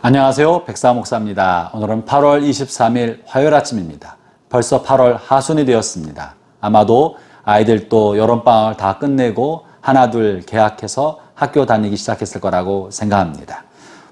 안녕하세요. 백사 목사입니다. 오늘은 8월 23일 화요일 아침입니다. 벌써 8월 하순이 되었습니다. 아마도 아이들도 여름방학을 다 끝내고 하나둘 개학해서 학교 다니기 시작했을 거라고 생각합니다.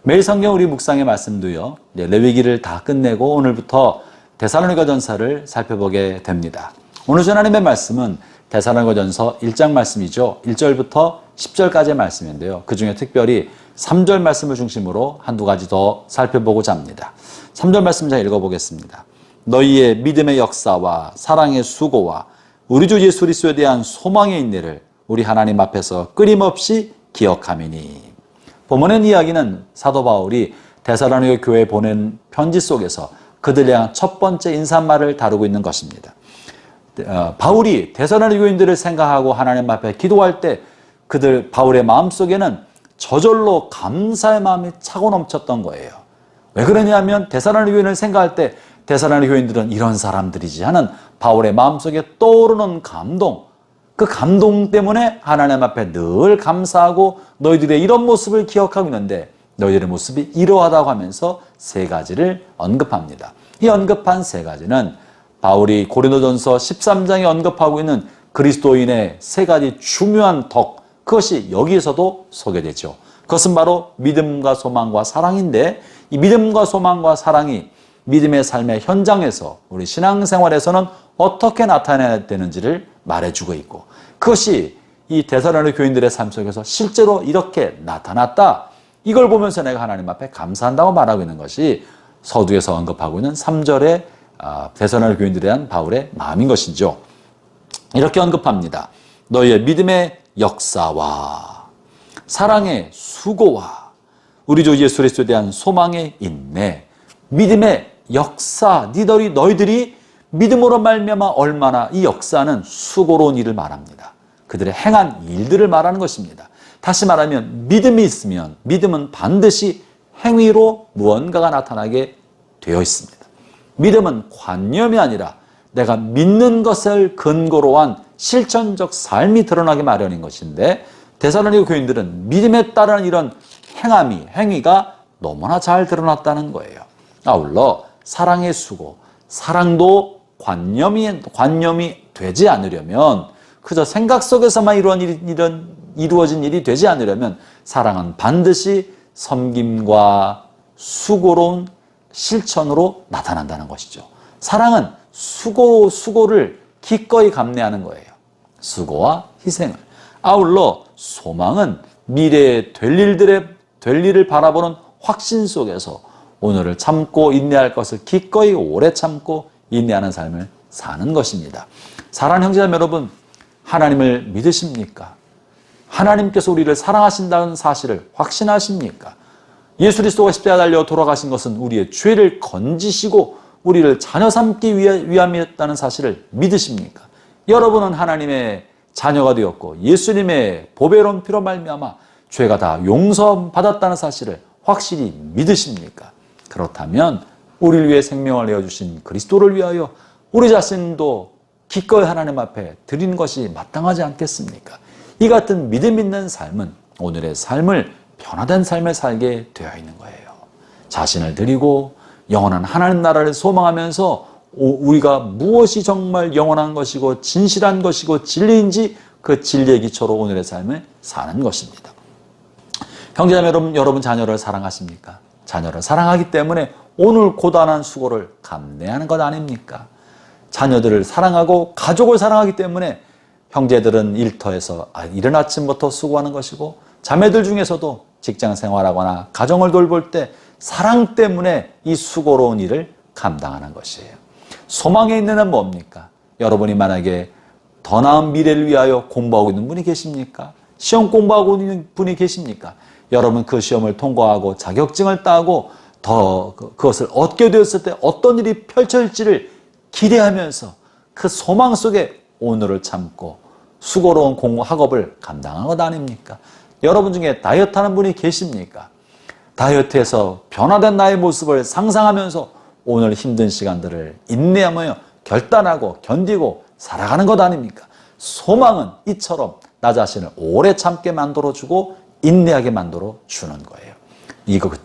매일 성경 우리 묵상의 말씀도요, 레위기를 다 끝내고 오늘부터 데살로니가전서를 살펴보게 됩니다. 오늘 하나님의 말씀은 데살로니가전서 1장 말씀이죠. 1절부터 10절까지의 말씀인데요. 그 중에 특별히 3절 말씀을 중심으로 한두 가지 더 살펴보고자 합니다. 3절 말씀 제가 읽어보겠습니다. 너희의 믿음의 역사와 사랑의 수고와 우리 주 예수 그리스도에 대한 소망의 인내를 우리 하나님 앞에서 끊임없이 기억하미니. 본문의 이야기는 사도 바울이 데살로니가 교회에 보낸 편지 속에서 그들에 대한 첫 번째 인사말을 다루고 있는 것입니다. 바울이 데살로니가 교인들을 생각하고 하나님 앞에 기도할 때 바울의 마음속에는 저절로 감사의 마음이 차고 넘쳤던 거예요. 왜 그러냐면 데살로니가 교인을 생각할 때 데살로니가 교인들은 이런 사람들이지 하는 바울의 마음속에 떠오르는 감동, 그 감동 때문에 하나님 앞에 늘 감사하고 너희들의 이런 모습을 기억하고 있는데 너희들의 모습이 이러하다고 하면서 세 가지를 언급합니다. 이 언급한 세 가지는 바울이 고린도전서 13장에 언급하고 있는 그리스도인의 세 가지 중요한 덕, 그것이 여기에서도 소개되죠. 그것은 바로 믿음과 소망과 사랑인데 이 믿음과 소망과 사랑이 믿음의 삶의 현장에서 우리 신앙생활에서는 어떻게 나타나야 되는지를 말해주고 있고 그것이 이 데살로니가 교인들의 삶 속에서 실제로 이렇게 나타났다. 이걸 보면서 내가 하나님 앞에 감사한다고 말하고 있는 것이 서두에서 언급하고 있는 3절의 데살로니가 교인들에 대한 바울의 마음인 것이죠. 이렇게 언급합니다. 너희의 믿음의 역사와 사랑의 수고와 우리 주 예수 그리스도에 대한 소망의 인내, 믿음의 역사, 너희들이 믿음으로 말미암아 얼마나 이 역사는 수고로운 일을 말합니다. 그들의 행한 일들을 말하는 것입니다. 다시 말하면 믿음이 있으면 믿음은 반드시 행위로 무언가가 나타나게 되어 있습니다. 믿음은 관념이 아니라 내가 믿는 것을 근거로 한 실천적 삶이 드러나게 마련인 것인데 데살로니가 교인들은 믿음에 따른 이런 행위가 너무나 잘 드러났다는 거예요. 아울러 사랑의 수고, 사랑도 관념이 되지 않으려면 그저 생각 속에서만 이루어진 일이 되지 않으려면 사랑은 반드시 섬김과 수고로운 실천으로 나타난다는 것이죠. 사랑은 수고를 기꺼이 감내하는 거예요. 수고와 희생을. 아울러 소망은 미래에 될 일을 바라보는 확신 속에서 오늘을 참고 인내할 것을 기꺼이 오래 참고 인내하는 삶을 사는 것입니다. 사랑하는 형제자매 여러분, 하나님을 믿으십니까? 하나님께서 우리를 사랑하신다는 사실을 확신하십니까? 예수 그리스도가 십자가에 달려 돌아가신 것은 우리의 죄를 건지시고 우리를 자녀 삼기 위함이었다는 사실을 믿으십니까? 여러분은 하나님의 자녀가 되었고 예수님의 보배로운 피로 말미암아 죄가 다 용서받았다는 사실을 확실히 믿으십니까? 그렇다면 우리를 위해 생명을 내어주신 그리스도를 위하여 우리 자신도 기꺼이 하나님 앞에 드리는 것이 마땅하지 않겠습니까? 이 같은 믿음 있는 삶은 오늘의 삶을 변화된 삶을 살게 되어 있는 거예요. 자신을 드리고 영원한 하나님 나라를 소망하면서 우리가 무엇이 정말 영원한 것이고 진실한 것이고 진리인지 그 진리의 기초로 오늘의 삶을 사는 것입니다. 형제자매 여러분 자녀를 사랑하십니까? 자녀를 사랑하기 때문에 오늘 고단한 수고를 감내하는 것 아닙니까? 자녀들을 사랑하고 가족을 사랑하기 때문에 형제들은 일터에서 이른 아침부터 수고하는 것이고 자매들 중에서도 직장 생활하거나 가정을 돌볼 때 사랑 때문에 이 수고로운 일을 감당하는 것이에요. 소망의 인내는 뭡니까? 여러분이 만약에 더 나은 미래를 위하여 공부하고 있는 분이 계십니까? 시험 공부하고 있는 분이 계십니까? 여러분 그 시험을 통과하고 자격증을 따고 그것을 얻게 되었을 때 어떤 일이 펼쳐질지를 기대하면서 그 소망 속에 오늘을 참고 수고로운 학업을 감당한 것 아닙니까? 여러분 중에 다이어트하는 분이 계십니까? 다이어트에서 변화된 나의 모습을 상상하면서 오늘 힘든 시간들을 인내하며 결단하고 견디고 살아가는 것 아닙니까? 소망은 이처럼 나 자신을 오래 참게 만들어주고 인내하게 만들어주는 거예요.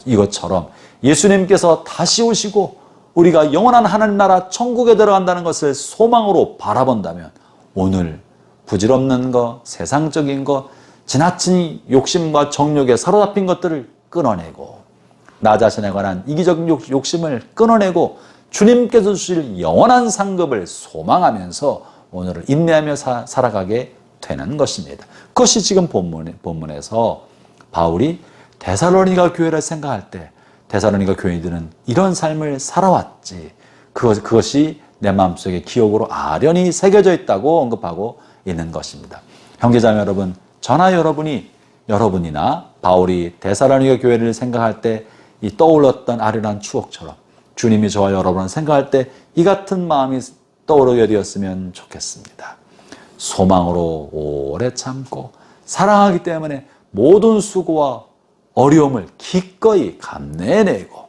이것처럼 예수님께서 다시 오시고 우리가 영원한 하나님 나라 천국에 들어간다는 것을 소망으로 바라본다면 오늘 부질없는 것, 세상적인 것, 지나친 욕심과 정욕에 사로잡힌 것들을 끊어내고 나 자신에 관한 이기적인 욕심을 끊어내고 주님께서 주실 영원한 상급을 소망하면서 오늘을 인내하며 살아가게 되는 것입니다. 그것이 지금 본문에서 바울이 데살로니가 교회를 생각할 때 데살로니가 교인들은 이런 삶을 살아왔지. 그것이 내 마음속에 기억으로 아련히 새겨져 있다고 언급하고 있는 것입니다. 형제자매 여러분, 저나 여러분이나 바울이 데살로니가 교회를 생각할 때 이 떠올랐던 아련한 추억처럼 주님이 저와 여러분을 생각할 때 이 같은 마음이 떠오르게 되었으면 좋겠습니다. 소망으로 오래 참고 사랑하기 때문에 모든 수고와 어려움을 기꺼이 감내해내고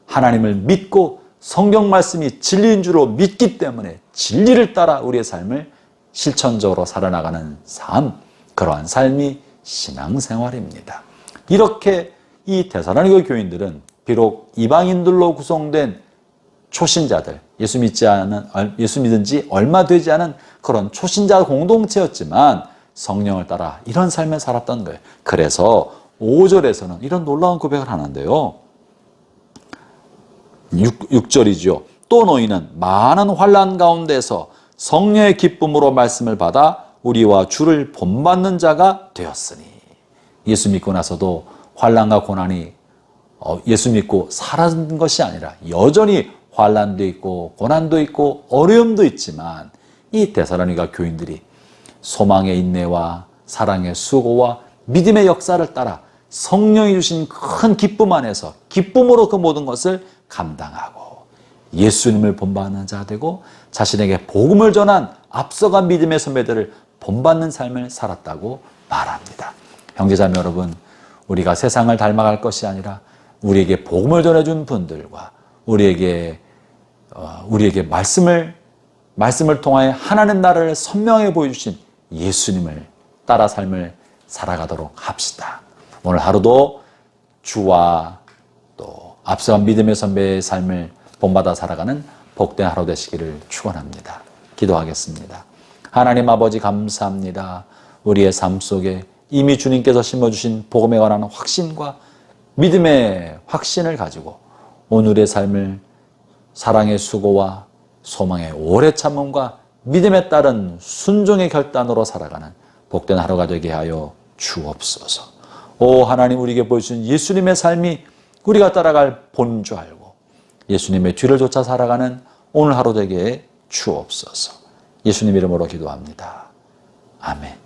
하나님을 믿고 성경 말씀이 진리인 줄로 믿기 때문에 진리를 따라 우리의 삶을 실천적으로 살아나가는 삶, 그러한 삶이 신앙생활입니다. 이렇게 이 데살로니가 교인들은 비록 이방인들로 구성된 초신자들, 예수 믿은 지 얼마 되지 않은 그런 초신자 공동체였지만 성령을 따라 이런 삶을 살았던 거예요. 그래서 5절에서는 이런 놀라운 고백을 하는데요. 6절이죠. 또 너희는 많은 환난 가운데서 성령의 기쁨으로 말씀을 받아 우리와 주를 본받는 자가 되었으니. 예수 믿고 나서도 환난과 고난이 예수 믿고 사라진 것이 아니라 여전히 환난도 있고 고난도 있고 어려움도 있지만 이 데살로니가 교인들이 소망의 인내와 사랑의 수고와 믿음의 역사를 따라 성령이 주신 큰 기쁨 안에서 기쁨으로 그 모든 것을 감당하고 예수님을 본받는 자가 되고 자신에게 복음을 전한 앞서간 믿음의 선배들을 본받는 삶을 살았다고 말합니다. 형제자매 여러분, 우리가 세상을 닮아갈 것이 아니라 우리에게 복음을 전해준 분들과 우리에게 말씀을 통하여 하나님 나라를 선명하게 보여주신 예수님을 따라 삶을 살아가도록 합시다. 오늘 하루도 주와 또 앞서간 믿음의 선배의 삶을 본받아 살아가는 복된 하루 되시기를 축원합니다. 기도하겠습니다. 하나님 아버지 감사합니다. 우리의 삶 속에 이미 주님께서 심어주신 복음에 관한 확신과 믿음의 확신을 가지고 오늘의 삶을 사랑의 수고와 소망의 오래 참음과 믿음에 따른 순종의 결단으로 살아가는 복된 하루가 되게 하여 주옵소서. 오 하나님, 우리에게 보여주신 예수님의 삶이 우리가 따라갈 본인 줄 알고 예수님의 뒤를 쫓아 살아가는 오늘 하루 되게 주옵소서. 예수님 이름으로 기도합니다. 아멘.